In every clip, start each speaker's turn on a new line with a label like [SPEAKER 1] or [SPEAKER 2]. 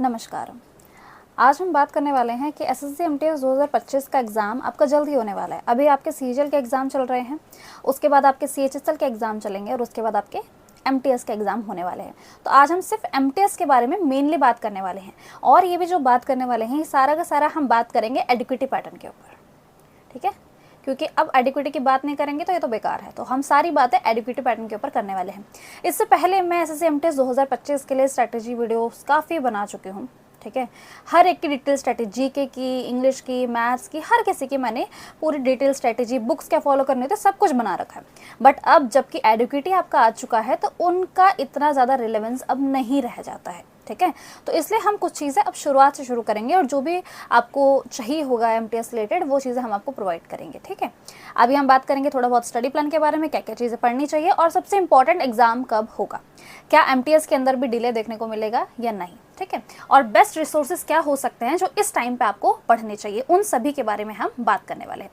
[SPEAKER 1] नमस्कार। आज हम बात करने वाले हैं कि एसएससी एमटीएस 2025 का एग्ज़ाम आपका जल्द ही होने वाला है। अभी आपके सीजीएल के एग्ज़ाम चल रहे हैं, उसके बाद आपके सीएचएसएल के एग्ज़ाम चलेंगे और उसके बाद आपके एमटीएस के एग्ज़ाम होने वाले हैं। तो आज हम सिर्फ एमटीएस के बारे में मेनली बात करने वाले हैं और ये भी जो बात करने वाले हैं ये सारा का सारा हम बात करेंगे एडिक्विटी पैटर्न के ऊपर, ठीक है। क्योंकि अब एडिक्विटी की बात नहीं करेंगे तो ये तो बेकार है, तो हम सारी बातें एडिक्विटी पैटर्न के ऊपर करने वाले हैं। इससे पहले मैं एसएससी एमटीएस 2025 के लिए स्ट्रैटेजी वीडियोस काफ़ी बना चुकी हूँ, ठीक है। हर एक की डिटेल स्ट्रैटेजी, जीके की, इंग्लिश की, मैथ्स की, हर किसी की मैंने पूरी डिटेल स्ट्रैटेजी, बुक्स क्या फॉलो करने होते सब कुछ बना रखा है। बट अब जबकि एडिक्विटी आपका आ चुका है तो उनका इतना ज़्यादा रिलेवेंस अब नहीं रह जाता है, ठीक है। तो इसलिए हम कुछ चीज़ें अब शुरुआत से शुरू करेंगे और जो भी आपको चाहिए होगा एमटीएस रिलेटेड वो चीज़ें हम आपको प्रोवाइड करेंगे, ठीक है। अभी हम बात करेंगे थोड़ा बहुत स्टडी प्लान के बारे में, क्या क्या चीज़ें पढ़नी चाहिए और सबसे इंपॉर्टेंट एग्जाम कब होगा, क्या एमटीएस के अंदर भी डिले देखने को मिलेगा या नहीं, ठीक है। और बेस्ट रिसोर्सेज क्या हो सकते हैं जो इस टाइम पे आपको पढ़ने चाहिए, उन सभी के बारे में हम बात करने वाले हैं।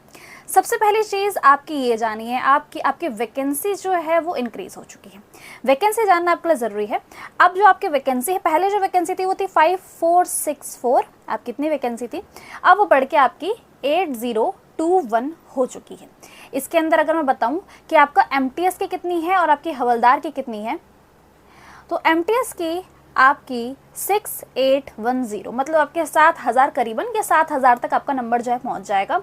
[SPEAKER 1] सबसे पहली चीज़ आपकी ये जानिए, आपकी वैकेंसी जो है वो इंक्रीज़ हो चुकी है। वैकेंसी जानना आपके लिए ज़रूरी है। अब जो आपकी वैकेंसी है, पहले जो वैकेंसी थी वो थी 5464, आप कितनी वैकेंसी थी, अब वो बढ़ के आपकी 8021 हो चुकी है। इसके अंदर अगर मैं बताऊं कि आपका एमटीएस की कितनी है और आपकी हवलदार की कितनी है, तो एमटीएस की आपकी 6810, मतलब आपके 7000 करीबन या 7000 तक आपका नंबर जो है पहुंच जाएगा।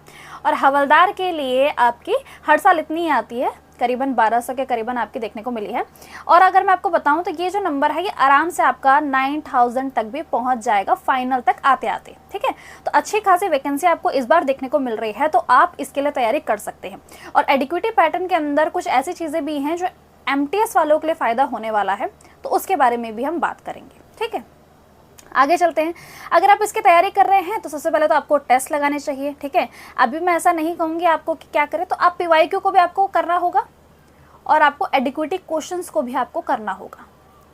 [SPEAKER 1] और हवलदार के लिए आपकी हर साल इतनी आती है, करीबन 1200 के करीबन आपकी देखने को मिली है। और अगर मैं आपको बताऊं तो ये जो नंबर है ये आराम से आपका 9000 तक भी पहुंच जाएगा फाइनल तक आते आते, ठीक है। तो अच्छी खासी वैकेंसी आपको इस बार देखने को मिल रही है, तो आप इसके लिए तैयारी कर सकते हैं। और एडिक्विटी पैटर्न के अंदर कुछ ऐसी चीज़ें भी हैं जो एमटीएस वालों के लिए फ़ायदा होने वाला है, तो उसके बारे में भी हम बात करेंगे, ठीक है। आगे चलते हैं। अगर आप इसकी तैयारी कर रहे हैं तो सबसे पहले तो आपको टेस्ट लगाने चाहिए, ठीक है। अभी मैं ऐसा नहीं कहूँगी आपको कि क्या करें, तो आप पीवाईक्यू को भी आपको करना होगा और आपको एडिक्विटी क्वेश्चंस को भी आपको करना होगा,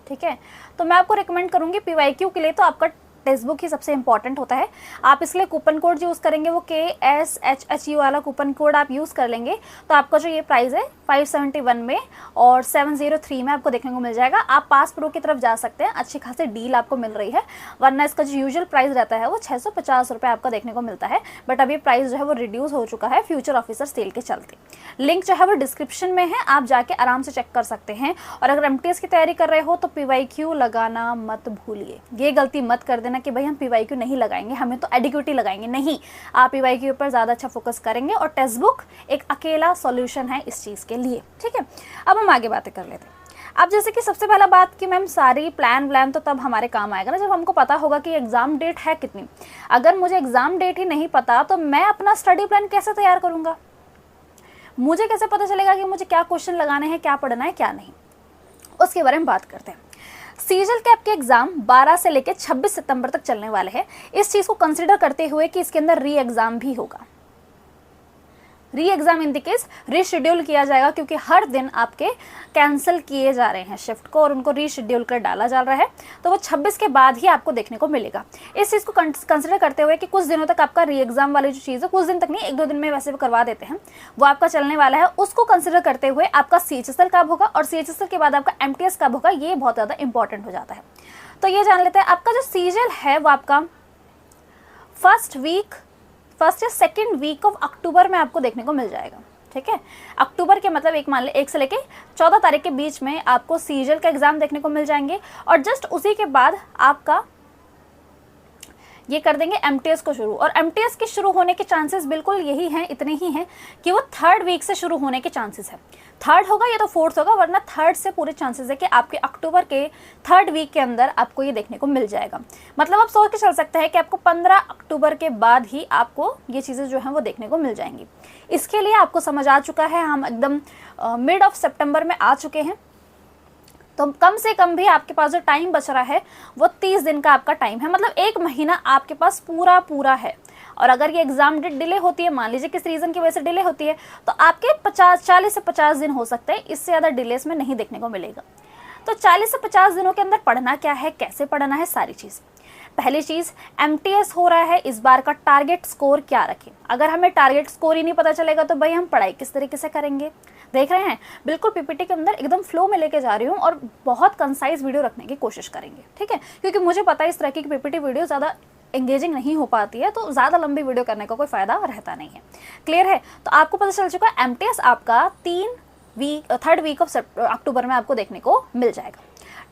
[SPEAKER 1] ठीक है। तो मैं आपको रिकमेंड करूँगी पीवाईक्यू के लिए तो आपका टेक्स्ट बुक ही सबसे इंपॉर्टेंट होता है। आप इसलिए कूपन कोड यूज़ करेंगे, वो KSHHU वाला कूपन कोड आप यूज़ कर लेंगे तो आपका जो ये प्राइस है 571 में और 703 में आपको देखने को मिल जाएगा। आप पास प्रो की तरफ जा सकते हैं, अच्छी खासी डील आपको मिल रही है, वरना इसका जो यूजुअल प्राइस रहता है वो 650 रुपये आपका देखने को मिलता है। बट अभी प्राइस जो है वो रिड्यूस हो चुका है फ्यूचर ऑफिसर सेल के चलते। लिंक जो है वो डिस्क्रिप्शन में है, आप जाके आराम से चेक कर सकते हैं। और अगर एमटीएस की तैयारी कर रहे हो तो पीवाईक्यू लगाना मत भूलिए, ये गलती मत कर देना कि भाई हम पीवाईक्यू नहीं लगाएंगे, हमें तो एडिक्विटी लगाएंगे। नहीं, आप पीवाईक्यू पर ज़्यादा अच्छा फोकस करेंगे और टेक्स्ट बुक एक अकेला सॉल्यूशन है इस चीज़ के लिए, ठीक है। अब हम आगे बातें कर लेते हैं। अब जैसे कि सबसे पहला बात कि मैम सारी प्लान तो तब हमारे काम आएगा ना जब हमको पता होगा कि एग्ज़ाम डेट है कितनी। अगर मुझे एग्ज़ाम डेट ही नहीं पता तो मैं अपना स्टडी प्लान कैसे तैयार करूँगा, मुझे कैसे पता चलेगा कि मुझे क्या क्वेश्चन लगाने हैं, क्या पढ़ना है, क्या नहीं, उसके बारे में बात करते हैं। सीजीएल के आपके एग्जाम 12 से लेकर 26 सितंबर तक चलने वाले हैं। इस चीज़ को कंसिडर करते हुए कि इसके अंदर री एग्ज़ाम भी होगा। री exam in the case reschedule किया जाएगा क्योंकि हर दिन आपके कैंसिल किए जा रहे हैं शिफ्ट को और उनको रीशेड्यूल कर डाला जा रहा है, तो वो 26 के बाद ही आपको देखने को मिलेगा। इस चीज़ को कंसिडर करते हुए कि कुछ दिनों तक आपका री एग्ज़ाम वाली जो चीज़ है, कुछ दिन तक नहीं, 1-2 दिन में वैसे भी करवा देते हैं, वो आपका चलने वाला है। उसको कंसिडर करते हुए आपका सीएचएसएल कब होगा और सीएचएसएल के बाद आपका एमटीएस कब होगा, ये बहुत ज़्यादा इंपॉर्टेंट हो जाता है। तो ये जान लेते हैं, आपका जो सीजीएल है वो आपका फर्स्ट या सेकेंड वीक ऑफ अक्टूबर में आपको देखने को मिल जाएगा, ठीक है। अक्टूबर के मतलब एक मान ले 1 से लेके 14 तारीख के बीच में आपको सीजीएल का एग्जाम देखने को मिल जाएंगे और जस्ट उसी के बाद आपका ये कर देंगे एमटीएस को शुरू। और एमटीएस के शुरू होने के चांसेस बिल्कुल यही हैं, इतने ही हैं कि वो 3rd वीक से शुरू होने के चांसेस है। 3rd होगा या तो 4th होगा, वरना 3rd से पूरे चांसेस है कि आपके अक्टूबर के 3rd वीक के अंदर आपको ये देखने को मिल जाएगा। मतलब आप सोच के चल सकते हैं कि आपको 15 अक्टूबर के बाद ही आपको ये चीज़ें जो हैं वो देखने को मिल जाएंगी। इसके लिए आपको समझ आ चुका है, हम एकदम मिड ऑफ सितंबर में आ चुके हैं, तो कम से कम भी आपके पास जो टाइम बच रहा है वो 30 दिन का आपका टाइम है, मतलब 1 महीना आपके पास पूरा है। और अगर ये एग्जाम डेट डिले होती है, मान लीजिए किस रीज़न की वजह से डिले होती है, तो आपके 40 से 50 दिन हो सकते हैं, इससे ज़्यादा डिलेस में नहीं देखने को मिलेगा। तो 40 से 50 दिनों के अंदर पढ़ना क्या है, कैसे पढ़ना है, सारी चीज़। पहली चीज़, एमटीएस हो रहा है, इस बार का टारगेट स्कोर क्या रखें। अगर हमें टारगेट स्कोर ही नहीं पता चलेगा तो भाई हम पढ़ाई किस तरीके से करेंगे। देख रहे हैं, बिल्कुल पीपीटी के अंदर एकदम फ्लो में लेके जा रही हूँ और बहुत कंसाइज वीडियो रखने की कोशिश करेंगे, ठीक है, क्योंकि मुझे पता है इस तरह की पीपीटी वीडियो ज़्यादा एंगेजिंग नहीं हो पाती है, तो ज़्यादा लंबी वीडियो करने का कोई फ़ायदा रहता नहीं है। क्लियर है? तो आपको पता चल चुका है एमटीएस आपका 3 वीक ऑफ अक्टूबर में आपको देखने को मिल जाएगा।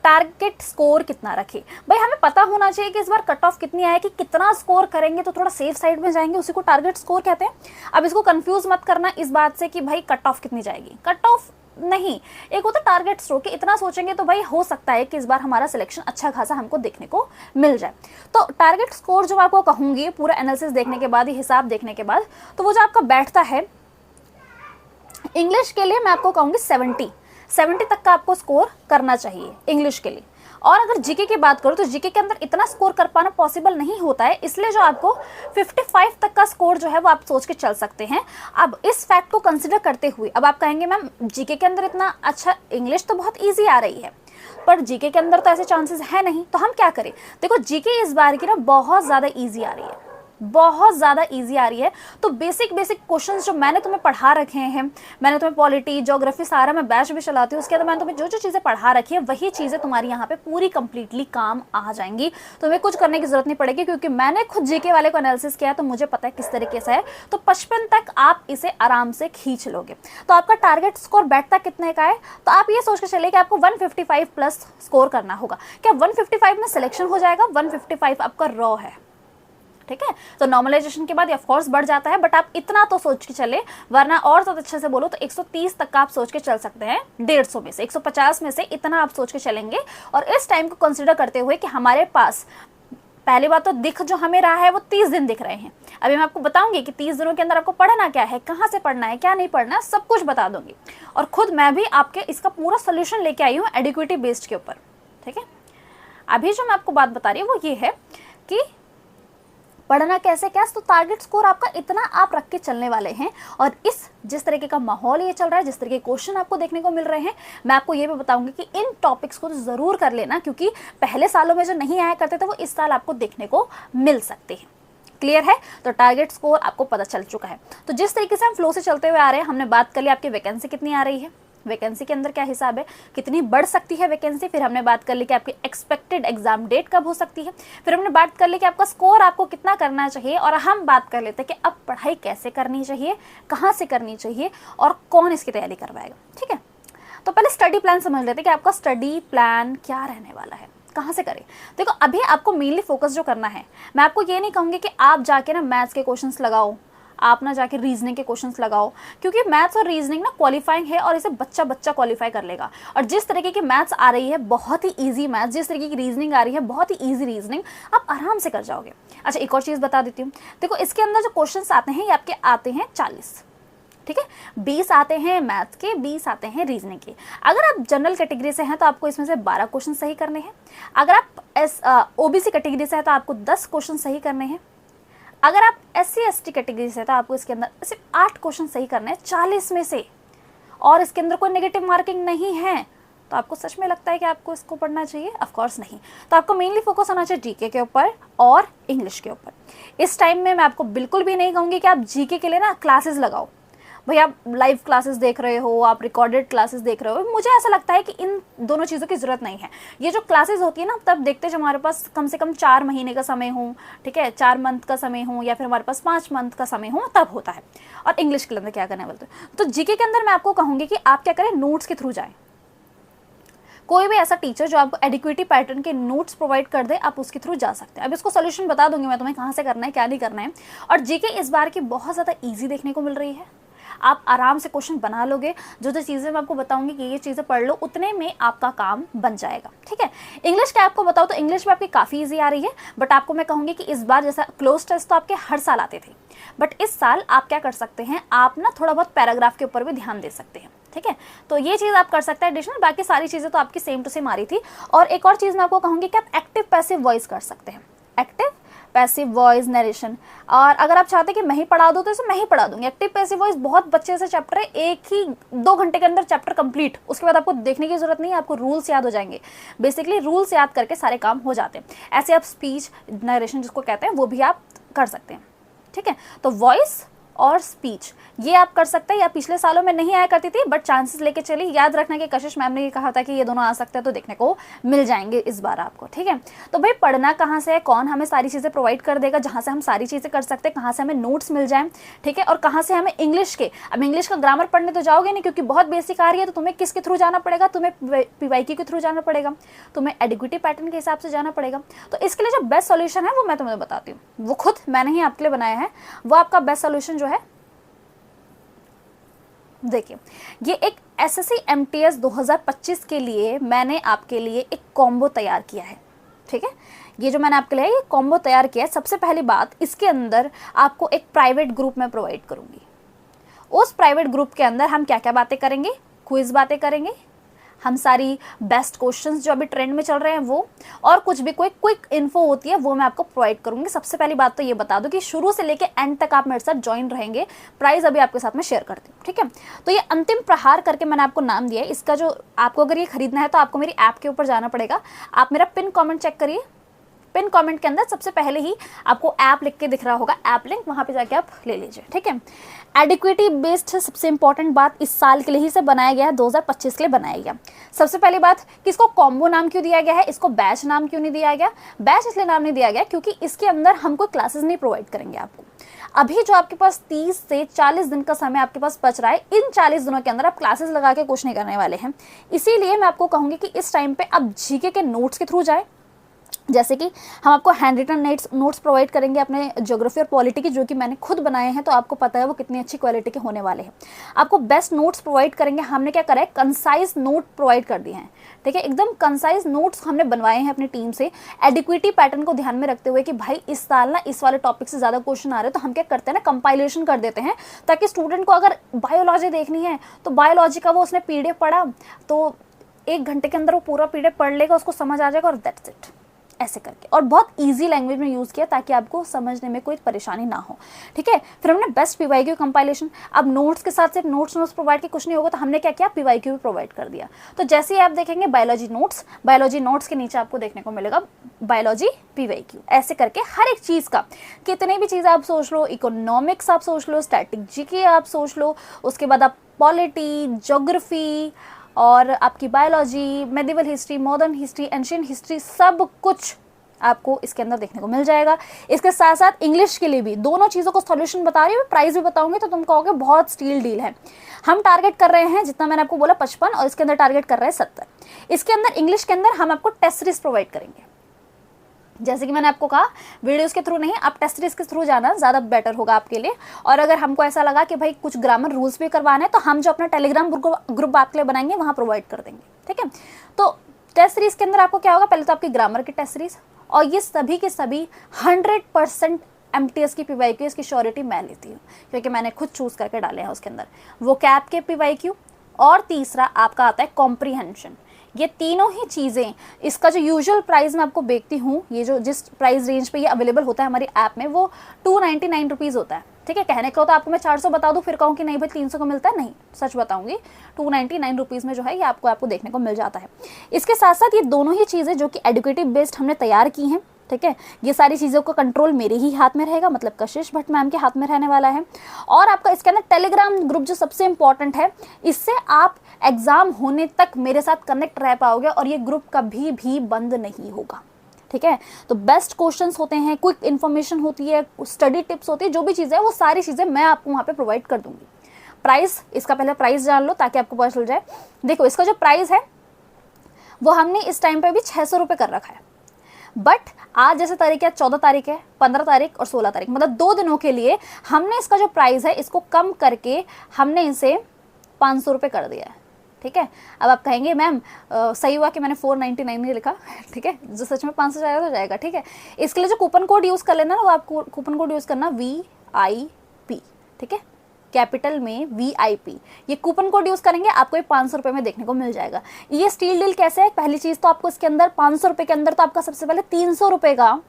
[SPEAKER 1] टारगेट स्कोर कितना रखे, भाई हमें पता होना चाहिए कि इस बार कट ऑफ कितनी आए, कि कितना स्कोर करेंगे तो थोड़ा सेफ साइड में जाएंगे, उसी को टारगेट स्कोर कहते हैं। अब इसको कंफ्यूज मत करना इस बात से कि भाई कट ऑफ कितनी जाएगी, कट ऑफ नहीं, एक होता टारगेट स्कोर, कि इतना सोचेंगे तो भाई हो सकता है कि इस बार हमारा सिलेक्शन अच्छा खासा हमको देखने को मिल जाए। तो टारगेट स्कोर जो आपको कहूंगी पूरा एनालिसिस देखने के बाद, हिसाब देखने के बाद, तो वो जो आपका बैठता है इंग्लिश के लिए मैं आपको कहूंगी 70 तक का आपको स्कोर करना चाहिए इंग्लिश के लिए। और अगर जीके की बात करूं तो जीके के अंदर इतना स्कोर कर पाना पॉसिबल नहीं होता है, इसलिए जो आपको 55 तक का स्कोर जो है वो आप सोच के चल सकते हैं। अब इस फैक्ट को कंसिडर करते हुए अब आप कहेंगे मैम जीके के अंदर इतना अच्छा, इंग्लिश तो बहुत ईजी आ रही है पर जीके के अंदर तो ऐसे चांसेस है नहीं, तो हम क्या करें? देखो जीके इस बार की ना बहुत ज़्यादा ईजी आ रही है, बहुत ज़्यादा इजी आ रही है। तो बेसिक क्वेश्चंस जो मैंने तुम्हें पढ़ा रखे हैं, मैंने तुम्हें पॉलिटी, ज्योग्राफी सारा मैं बैच भी चलाती हूँ, उसके अंदर मैंने तुम्हें जो जो चीज़ें पढ़ा रखी है वही चीज़ें तुम्हारी यहाँ पे पूरी कंप्लीटली काम आ जाएंगी। तुम्हें कुछ करने की जरूरत नहीं पड़ेगी, क्योंकि मैंने खुद जीके वाले को एनालिसिस किया तो मुझे पता है किस तरीके से है। तो 55 तक आप इसे आराम से खींच लोगे। तो आपका टारगेट स्कोर बैठता कितने का है? तो आप ये सोच के चलिए कि आपको 155 प्लस स्कोर करना होगा। क्या 155 में सिलेक्शन हो जाएगा? 155 आपका रॉ है, ठीक है। तो नॉर्मलाइजेशन के बाद ऑफ कोर्स बढ़ जाता है, बट आप इतना तो सोच के चले, वरना और तो अच्छे से बोलो तो 130 तक का आप सोच के चल सकते हैं। 150 में से 150 में से इतना आप सोच के चलेंगे। और इस टाइम को कंसिडर करते हुए कि हमारे पास पहली बात तो दिख जो हमें रहा है वो 30 दिन दिख रहे हैं। अभी मैं आपको बताऊंगी कि 30 दिनों के अंदर आपको पढ़ना क्या है, कहाँ से पढ़ना है, क्या नहीं पढ़ना है, सब कुछ बता दूंगी। और खुद मैं भी आपके इसका पूरा सोल्यूशन लेके आई हूँ एडिक्विटी बेस्ड के ऊपर, ठीक है। अभी जो मैं आपको बात बता रही हूँ वो ये है कि पढ़ना कैसे, तो टारगेट स्कोर आपका इतना आप रख के चलने वाले हैं। और इस जिस तरीके का माहौल ये चल रहा है, जिस तरीके के क्वेश्चन आपको देखने को मिल रहे हैं, मैं आपको ये भी बताऊंगी कि इन टॉपिक्स को तो ज़रूर कर लेना, क्योंकि पहले सालों में जो नहीं आया करते थे वो इस साल आपको देखने को मिल सकते हैं। क्लियर है? तो टारगेट स्कोर आपको पता चल चुका है। तो जिस तरीके से हम फ्लो से चलते हुए आ रहे हैं, हमने बात कर ली आपकी वैकेंसी कितनी आ रही है, वैकेंसी के अंदर क्या हिसाब है, कितनी बढ़ सकती है वैकेंसी, फिर हमने बात कर ली कि आपकी एक्सपेक्टेड एग्जाम डेट कब हो सकती है, फिर हमने बात कर ली कि आपका स्कोर आपको कितना करना चाहिए, और हम बात कर लेते हैं कि अब पढ़ाई कैसे करनी चाहिए, कहाँ से करनी चाहिए और कौन इसकी तैयारी करवाएगा, ठीक है। तो पहले स्टडी प्लान समझ लेते हैं कि आपका स्टडी प्लान क्या रहने वाला है, कहाँ से करें। देखो अभी आपको मेनली फोकस जो करना है, मैं आपको ये नहीं कहूँगी कि आप जाके ना मैथ्स के क्वेश्चंस लगाओ, आप ना जाके रीजनिंग के क्वेश्चंस लगाओ, क्योंकि मैथ्स और रीजनिंग ना क्वालिफाइंग है और इसे बच्चा क्वालिफाई कर लेगा। और जिस तरीके की मैथ्स आ रही है बहुत ही इजी मैथ्स, जिस तरीके की रीजनिंग आ रही है बहुत ही इजी रीजनिंग, आप आराम से कर जाओगे। अच्छा एक और चीज़ बता देती हूँ, देखो इसके अंदर जो क्वेश्चंस आते हैं ये आपके आते हैं 40, ठीक है। 20 आते हैं मैथ्स के, 20 आते हैं रीजनिंग के। अगर आप जनरल कैटेगरी से हैं तो आपको इसमें से 12 क्वेश्चन सही करने हैं। अगर आप ओबीसी कैटेगरी से हैं तो आपको 10 क्वेश्चन सही करने हैं। अगर आप SC ST कैटेगरी से तो आपको इसके अंदर सिर्फ 8 क्वेश्चन सही करने हैं 40 में से, और इसके अंदर कोई नेगेटिव मार्किंग नहीं है। तो आपको सच में लगता है कि आपको इसको पढ़ना चाहिए? ऑफ कोर्स नहीं। तो आपको मेनली फोकस होना चाहिए जीके के ऊपर और इंग्लिश के ऊपर। इस टाइम में मैं आपको बिल्कुल भी नहीं कहूँगी कि आप जीके के लिए ना क्लासेस लगाओ। भाई आप लाइव क्लासेस देख रहे हो, आप रिकॉर्डेड क्लासेस देख रहे हो, मुझे ऐसा लगता है कि इन दोनों चीज़ों की ज़रूरत नहीं है। ये जो क्लासेस होती है ना, तब देखते जब हमारे पास कम से कम 4 महीने का समय हो, ठीक है, 4 मंथ का समय हो, या फिर हमारे पास 5 मंथ का समय हो, तब होता है। और इंग्लिश के अंदर क्या करने वाले तो जीके के अंदर मैं आपको कहूँगी कि आप क्या करें, नोट्स के थ्रू जाएँ। कोई भी ऐसा टीचर जो आपको एडिक्विटी पैटर्न के नोट्स प्रोवाइड कर दे, आप उसके थ्रू जा सकते हैं। अब इसको सोल्यूशन बता दूंगी मैं तुम्हें, कहाँ से करना है क्या नहीं करना है। और जीके इस बार की बहुत ज़्यादा ईजी देखने को मिल रही है, आप आराम से क्वेश्चन बना लोगे। जो जो चीज़ें मैं आपको बताऊंगी कि ये चीज़ें पढ़ लो, उतने में आपका काम बन जाएगा, ठीक है। इंग्लिश का आपको बताओ तो इंग्लिश में आपकी काफ़ी इजी आ रही है, बट आपको मैं कहूँगी कि इस बार जैसा क्लोज टेस्ट तो आपके हर साल आते थे, बट इस साल आप क्या कर सकते हैं, आप ना थोड़ा बहुत पैराग्राफ के ऊपर भी ध्यान दे सकते हैं, ठीक है। तो ये चीज़ आप कर सकते हैं एडिशनल, बाकी सारी चीज़ें तो आपकी सेम टू सेम आ रही थी। और एक और चीज़ मैं आपको कहूँगी कि आप एक्टिव पैसिव वॉइस कर सकते हैं, एक्टिव पैसिव वॉइस नरेशन। और अगर आप चाहते हैं कि मैं ही पढ़ा दूँ तो इसे मैं ही पढ़ा दूंगी। एक्टिव पैसिव वॉइस बहुत बच्चे से चैप्टर है, एक ही 2 घंटे के अंदर चैप्टर कंप्लीट, उसके बाद आपको देखने की जरूरत नहीं है, आपको रूल्स याद हो जाएंगे। बेसिकली रूल्स याद करके सारे काम हो जाते हैं। ऐसे आप स्पीच नरेशन जिसको कहते हैं वो भी आप कर सकते हैं, ठीक है। तो वॉइस और स्पीच, ये आप कर सकते हैं। या पिछले सालों में नहीं आया करती थी, बट चांसेस लेके चलिए। याद रखना कि कशिश मैम ने ये कहा था कि ये दोनों आ सकते हैं, तो देखने को मिल जाएंगे इस बार आपको, ठीक है। तो भाई पढ़ना कहाँ से है, कौन हमें सारी चीज़ें प्रोवाइड कर देगा जहाँ से हम सारी चीज़ें कर सकते हैं, कहाँ से हमें नोट्स मिल जाए, ठीक है। और कहाँ से हमें इंग्लिश के, अब इंग्लिश का ग्रामर पढ़ने तो जाओगे नहीं क्योंकि बहुत बेसिक आ रही है, तो तुम्हें किसके थ्रू जाना पड़ेगा, तुम्हें पीवाईक्यू के थ्रू जाना पड़ेगा, तुम्हें एडिक्विटी पैटर्न के हिसाब से जाना पड़ेगा। तो इसके लिए जो बेस्ट सॉल्यूशन है वो मैं तुम्हें बताती हूँ, वो खुद मैंने ही आपके लिए बनाया है। वो आपका बेस्ट सॉल्यूशन जो है, देखिए ये एक एसएससी एमटीएस 2025 के लिए मैंने आपके लिए एक कॉम्बो तैयार किया है, ठीक है। ये जो मैंने आपके लिए ये कॉम्बो तैयार किया है, सबसे पहली बात इसके अंदर आपको एक प्राइवेट ग्रुप में प्रोवाइड करूंगी। उस प्राइवेट ग्रुप के अंदर हम क्या क्या बातें करेंगे, क्विज बातें करेंगे, हम सारी बेस्ट क्वेश्चंस जो अभी ट्रेंड में चल रहे हैं वो, और कुछ भी कोई क्विक इन्फो होती है वो मैं आपको प्रोवाइड करूंगी। सबसे पहली बात तो ये बता दूं कि शुरू से लेके एंड तक आप मेरे साथ ज्वाइन रहेंगे। प्राइस अभी आपके साथ में शेयर करती हूँ, ठीक है। तो ये अंतिम प्रहार करके मैंने आपको नाम दिया है। इसका जो आपको अगर ये खरीदना है तो आपको मेरी ऐप के ऊपर जाना पड़ेगा। आप मेरा पिन कॉमेंट चेक करिए, पिन कमेंट के अंदर सबसे पहले ही आपको ऐप लिख के दिख रहा होगा, ऐप लिंक, वहां पे जाके आप ले लीजिए, ठीक है। एडिक्विटी बेस्ड है, सबसे इंपॉर्टेंट बात इस साल के लिए ही से बनाया गया है, 2025 के लिए बनाया गया। सबसे पहली बात कि इसको कॉम्बो नाम क्यों दिया गया है, इसको बैच नाम क्यों नहीं दिया गया। बैच इसलिए नाम नहीं दिया गया क्योंकि इसके अंदर हम कोई क्लासेस नहीं प्रोवाइड करेंगे आपको। अभी जो आपके पास 30 से 40 दिन का समय आपके पास बच रहा है, इन 40 दिनों के अंदर आप क्लासेस लगा के कुछ नहीं करने वाले हैं। इसीलिए मैं आपको कहूंगी कि इस टाइम पे आप जीके के नोट्स के थ्रू जाए। जैसे कि हम आपको हैंड रिटन नोट्स प्रोवाइड करेंगे अपने ज्योग्राफी और पॉलिटी की, जो कि मैंने खुद बनाए हैं, तो आपको पता है वो कितनी अच्छी क्वालिटी के होने वाले हैं। आपको बेस्ट नोट्स प्रोवाइड करेंगे। हमने क्या करा है, कंसाइज नोट प्रोवाइड कर दिए हैं, ठीक है। एकदम कंसाइज नोट्स हमने बनवाए हैं अपनी टीम से, एडिक्विटी पैटर्न को ध्यान में रखते हुए कि भाई इस साल ना इस वाले टॉपिक से ज़्यादा क्वेश्चन आ रहे हैं, तो हम क्या करते हैं ना, कंपाइलेशन कर देते हैं, ताकि स्टूडेंट को अगर बायोलॉजी देखनी है तो बायोलॉजी का वो उसने पीडीएफ पढ़ा तो 1 घंटे के अंदर वो पूरा पीडीएफ पढ़ लेगा, उसको समझ आ जाएगा, और दैट्स इट, ऐसे करके। और बहुत इजी लैंग्वेज में यूज़ किया ताकि आपको समझने में कोई परेशानी ना हो, ठीक है। फिर हमने बेस्ट पीवाईक्यू कंपाइलेशन, अब नोट्स के साथ सिर्फ नोट्स प्रोवाइड के कुछ नहीं होगा, तो हमने क्या किया, पीवाईक्यू भी प्रोवाइड कर दिया। तो जैसे ही आप देखेंगे बायोलॉजी नोट्स के नीचे आपको देखने को मिलेगा बायोलॉजी पीवाईक्यू, ऐसे करके हर एक चीज़ का, कितने भी चीज़ आप सोच लो, इकोनॉमिक्स आप सोच लो, स्टैटिक जीके आप सोच लो, उसके बाद आप पॉलिटी, ज्योग्राफी और आपकी biology, medieval history, modern history, ancient history, सब कुछ आपको इसके अंदर देखने को मिल जाएगा। इसके साथ साथ इंग्लिश के लिए भी दोनों चीज़ों को सॉल्यूशन बता रही हूँ, प्राइस भी बताऊंगी, तो तुम कहोगे बहुत स्टील डील है। हम टारगेट कर रहे हैं, जितना मैंने आपको बोला 55, और इसके अंदर टारगेट कर रहे हैं 70। इसके अंदर इंग्लिश के अंदर हम आपको टेस्ट सीरीज प्रोवाइड करेंगे। जैसे कि मैंने आपको कहा, वीडियोस के थ्रू नहीं, आप टेस्ट सीरीज के थ्रू जाना ज़्यादा बेटर होगा आपके लिए। और अगर हमको ऐसा लगा कि भाई कुछ ग्रामर रूल्स भी करवाने हैं, तो हम जो अपना टेलीग्राम ग्रुप आपके लिए बनाएंगे वहाँ प्रोवाइड कर देंगे, ठीक है। तो टेस्ट सीरीज के अंदर आपको क्या होगा, पहले तो आपकी ग्रामर की टेस्ट सीरीज, और ये सभी के सभी 100% एमटीएस की पीवाईक्यू, इसकी श्योरिटी मैं लेती हूँ क्योंकि मैंने खुद चूज़ करके डाले हैं उसके अंदर वो कैप के पीवाईक्यू। और तीसरा आपका आता है कॉम्प्रीहेंशन। ये तीनों ही चीज़ें, इसका जो यूजुअल प्राइस मैं आपको बेचती हूँ, ये जो जिस प्राइस रेंज पे ये अवेलेबल होता है हमारी ऐप में, वो 299 रुपीज़ होता है, ठीक है। कहने को तो आपको मैं 400 बता दूँ, फिर कहूँ कि नहीं भाई 300 का मिलता है, नहीं, सच बताऊंगी, 299 रुपीज़ में जो है ये आपको देखने को मिल जाता है। इसके साथ साथ ये दोनों ही चीज़ें जो कि एडुकेटिव बेस्ड हमने तैयार की हैं, ठीक है, ये सारी चीज़ों का कंट्रोल मेरे ही हाथ में रहेगा, मतलब कशिश भट्ट मैम के हाथ में रहने वाला है। और आपका इसके अंदर टेलीग्राम ग्रुप जो सबसे इंपॉर्टेंट है, इससे आप एग्जाम होने तक मेरे साथ कनेक्ट रह पाओगे और ये ग्रुप कभी भी बंद नहीं होगा, ठीक है। तो बेस्ट क्वेश्चंस होते हैं, क्विक इन्फॉर्मेशन होती है, स्टडी टिप्स होती है, जो भी चीज़ें वो सारी चीज़ें मैं आपको वहाँ पे प्रोवाइड कर दूंगी। प्राइस, इसका पहले प्राइस जान लो ताकि आपको पता चल जाए। देखो इसका जो प्राइस है वो हमने इस टाइम पे भी 600 रुपये कर रखा है, बट आज जैसे तारीख है 14 तारीख है, 15 तारीख और 16 तारीख, मतलब 2 दिनों के लिए हमने इसका जो प्राइस है इसको कम करके हमने इसे 500 रुपये कर दिया है, ठीक है। अब आप कहेंगे मैम सही हुआ कि मैंने 499 नहीं लिखा, ठीक है, जो सच में 500 जाएगा तो जाएगा, ठीक है। इसके लिए जो कूपन कोड यूज़ कर लेना ना, वो आप कूपन कोड यूज़ करना VIP, ठीक है, कैपिटल में VIP, ये कूपन कोड यूज़ करेंगे आपको ये 500 रुपये में देखने को मिल जाएगा। ये स्टील डील कैसे है, पहली चीज़ तो आपको इसके अंदर 500 रुपये के अंदर तो आपका सबसे पहले 300 रुपये का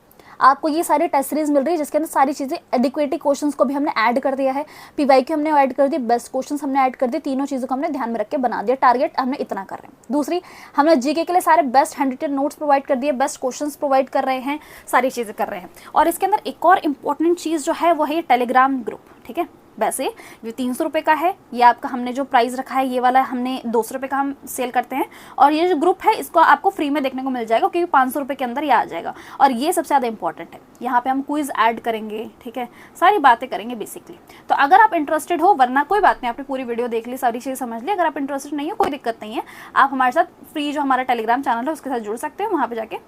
[SPEAKER 1] आपको ये सारी टेस्ट सीरीज मिल रही है, जिसके अंदर सारी चीज़ें, एडिक्वेटी क्वेश्चंस को भी हमने ऐड कर दिया है, पीवाईक्यू हमने ऐड कर दी, बेस्ट क्वेश्चंस हमने ऐड कर दी, तीनों चीज़ों को हमने ध्यान में रख के बना दिया। टारगेट हमने इतना कर रहे हैं। दूसरी, हमने जीके के लिए सारे best handwritten notes provide कर दिए, बेस्ट क्वेश्चंस प्रोवाइड कर रहे हैं, सारी चीज़ें कर रहे हैं। और इसके अंदर एक और इम्पॉर्टेंट चीज़ जो है वो है ये टेलीग्राम ग्रुप, ठीक है। वैसे ये 300 रुपये का है, ये आपका हमने जो प्राइस रखा है ये वाला हमने 200 रुपये का हम सेल करते हैं, और ये जो ग्रुप है इसको आपको फ्री में देखने को मिल जाएगा क्योंकि 500 रुपये के अंदर ये आ जाएगा। और ये सबसे ज़्यादा इंपॉर्टेंट है, यहाँ पे हम क्विज ऐड करेंगे, ठीक है, सारी बातें करेंगे बेसिकली। तो अगर आप इंटरेस्टेड हो, वरना कोई बात नहीं, आपने पूरी वीडियो देख ली, सारी चीज़ समझ ली, अगर आप इंटरेस्टेड नहीं हो कोई दिक्कत नहीं है, आप हमारे साथ फ्री जो हमारा टेलीग्राम चैनल है उसके साथ जुड़ सकते हो, वहाँ पर जाके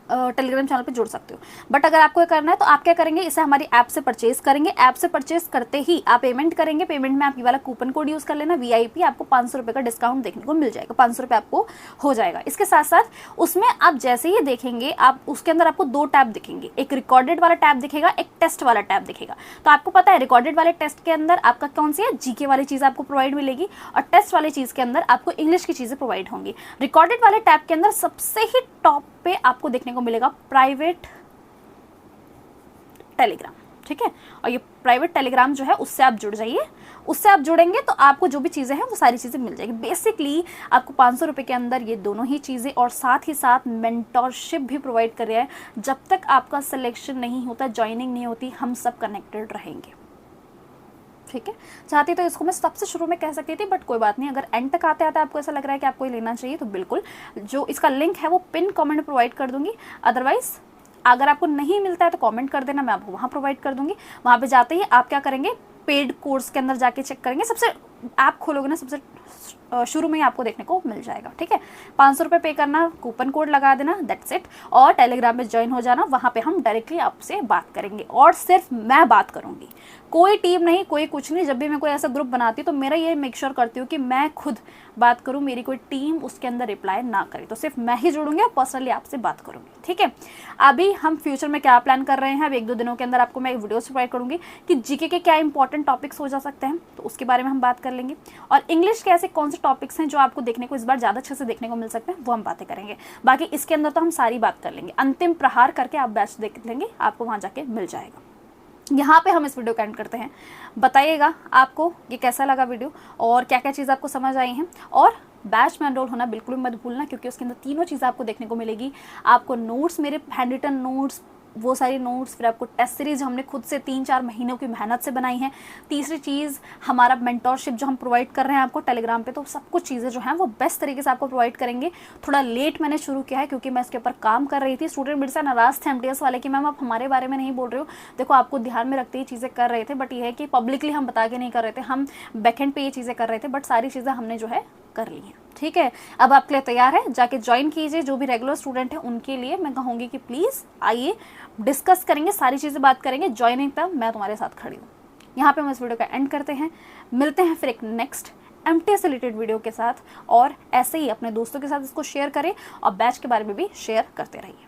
[SPEAKER 1] टेलीग्राम चैनल पे जुड़ सकते हो। बट अगर आपको करना है तो आप क्या करेंगे, इसे हमारी ऐप से परचेज करेंगे, ऐप से परचेज करते ही आप पेमेंट करेंगे, पेमेंट में आप ये वाला कूपन कोड यूज़ कर लेना VIP, आपको 500 रुपये का डिस्काउंट देखने को मिल जाएगा, 500 रुपये आपको हो जाएगा। इसके साथ साथ उसमें आप जैसे ही देखेंगे, आप उसके अंदर आपको 2 टैब दिखेंगे, एक रिकॉर्डेड वाला टैब दिखेगा, एक टेस्ट वाला टैब दिखेगा। तो आपको पता है रिकॉर्डेड वाले टेस्ट के अंदर आपका कौन सी है, GK वाली चीज़ आपको प्रोवाइड मिलेगी, और टेस्ट वाली चीज़ के अंदर आपको इंग्लिश की चीज़ें प्रोवाइड होंगी। रिकॉर्डेड वाले टैब के अंदर सबसे ही टॉप पे आपको देखने को मिलेगा प्राइवेट टेलीग्राम, ठीक है, और ये प्राइवेट टेलीग्राम जो है उससे आप जुड़ जाइए, उससे आप जुड़ेंगे तो आपको जो भी चीज़ें हैं वो सारी चीज़ें मिल जाएगी। बेसिकली आपको 500 रुपये के अंदर ये दोनों ही चीज़ें और साथ ही साथ मेंटोरशिप भी प्रोवाइड कर रहा है। जब तक आपका सिलेक्शन नहीं होता, ज्वाइनिंग नहीं होती, हम सब कनेक्टेड रहेंगे, ठीक है। चाहती तो इसको मैं सबसे शुरू में कह सकती थी, बट कोई बात नहीं, अगर एंड तक आते आते आपको ऐसा लग रहा है कि आपको ये लेना चाहिए तो बिल्कुल, जो इसका लिंक है वो पिन कमेंट में प्रोवाइड कर दूंगी। अदरवाइज अगर आपको नहीं मिलता है तो कमेंट कर देना, मैं आपको वहाँ प्रोवाइड कर दूंगी। वहाँ पे जाते ही आप क्या करेंगे, पेड कोर्स के अंदर जाके चेक करेंगे, सबसे ऐप खोलोगे ना सबसे शुरू में ही आपको देखने को मिल जाएगा, ठीक है। 500 रुपये पे करना, कूपन कोड लगा देना, दैट्स इट, और टेलीग्राम में ज्वाइन हो जाना। वहाँ पे हम डायरेक्टली आपसे बात करेंगे और सिर्फ मैं बात करूँगी, कोई टीम नहीं, कोई कुछ नहीं। जब भी मैं कोई ऐसा ग्रुप बनाती हूँ तो मेरा ये मेक श्योर करती हूँ कि मैं खुद बात करूँ, मेरी कोई टीम उसके अंदर रिप्लाई ना करे, तो सिर्फ मैं ही जुड़ूंगी और पर्सनली आपसे बात करूँगी, ठीक है। अभी हम फ्यूचर में क्या प्लान कर रहे हैं, अब 1-2 दिनों के अंदर आपको मैं वीडियोस प्रोवाइड करूँगी कि GK के क्या इंपॉर्टेंट टॉपिक्स हो जा सकते हैं, तो उसके बारे में हम बात कर लेंगे, और इंग्लिश के ऐसे कौन से टॉपिक्स हैं जो आपको देखने को इस बार ज़्यादा अच्छे से देखने को मिल सकते हैं, वो हम बातें करेंगे। बाकी इसके अंदर तो हम सारी बात कर लेंगे, अंतिम प्रहार करके आप बैच देख लेंगे, आपको वहाँ जाके मिल जाएगा। यहाँ पे हम इस वीडियो का एंड करते हैं। बताइएगा आपको ये कैसा लगा वीडियो, और क्या क्या चीज़ आपको समझ आई हैं, और बैच में एनरोल होना बिल्कुल भी मत भूलना, क्योंकि उसके अंदर तीनों चीज़ें आपको देखने को मिलेगी। आपको नोट्स, मेरे हैंड रिटन नोट्स, वो सारी नोट्स, फिर आपको टेस्ट सीरीज हमने खुद से 3-4 महीनों की मेहनत से बनाई है। तीसरी चीज़ हमारा मेंटोरशिप जो हम प्रोवाइड कर रहे हैं आपको टेलीग्राम पे, तो सब कुछ चीज़ें जो हैं वो बेस्ट तरीके से आपको प्रोवाइड करेंगे। थोड़ा लेट मैंने शुरू किया है क्योंकि मैं इसके ऊपर काम कर रही थी। स्टूडेंट मेरे से नाराज़ थे MTS वाले कि मैम आप हमारे बारे में नहीं बोल रहे हो, देखो आपको ध्यान में रखते ही चीज़ें कर रहे थे, बट ये है कि पब्लिकली हम बता के नहीं कर रहे थे, हम बैकएंड पे ये चीज़ें कर रहे थे, बट सारी चीज़ें हमने जो है कर ली हैं, ठीक है। अब आपके लिए तैयार है, जाके ज्वाइन कीजिए। जो भी रेगुलर स्टूडेंट है उनके लिए मैं कहूँगी कि प्लीज़ आइए, डिस्कस करेंगे, सारी चीज़ें बात करेंगे, ज्वाइनिंग तक मैं तुम्हारे साथ खड़ी हूँ। यहाँ पे हम इस वीडियो का एंड करते हैं, मिलते हैं फिर एक नेक्स्ट MTS से रिलेटेड वीडियो के साथ, और ऐसे ही अपने दोस्तों के साथ इसको शेयर करें और बैच के बारे में भी शेयर करते रहिए।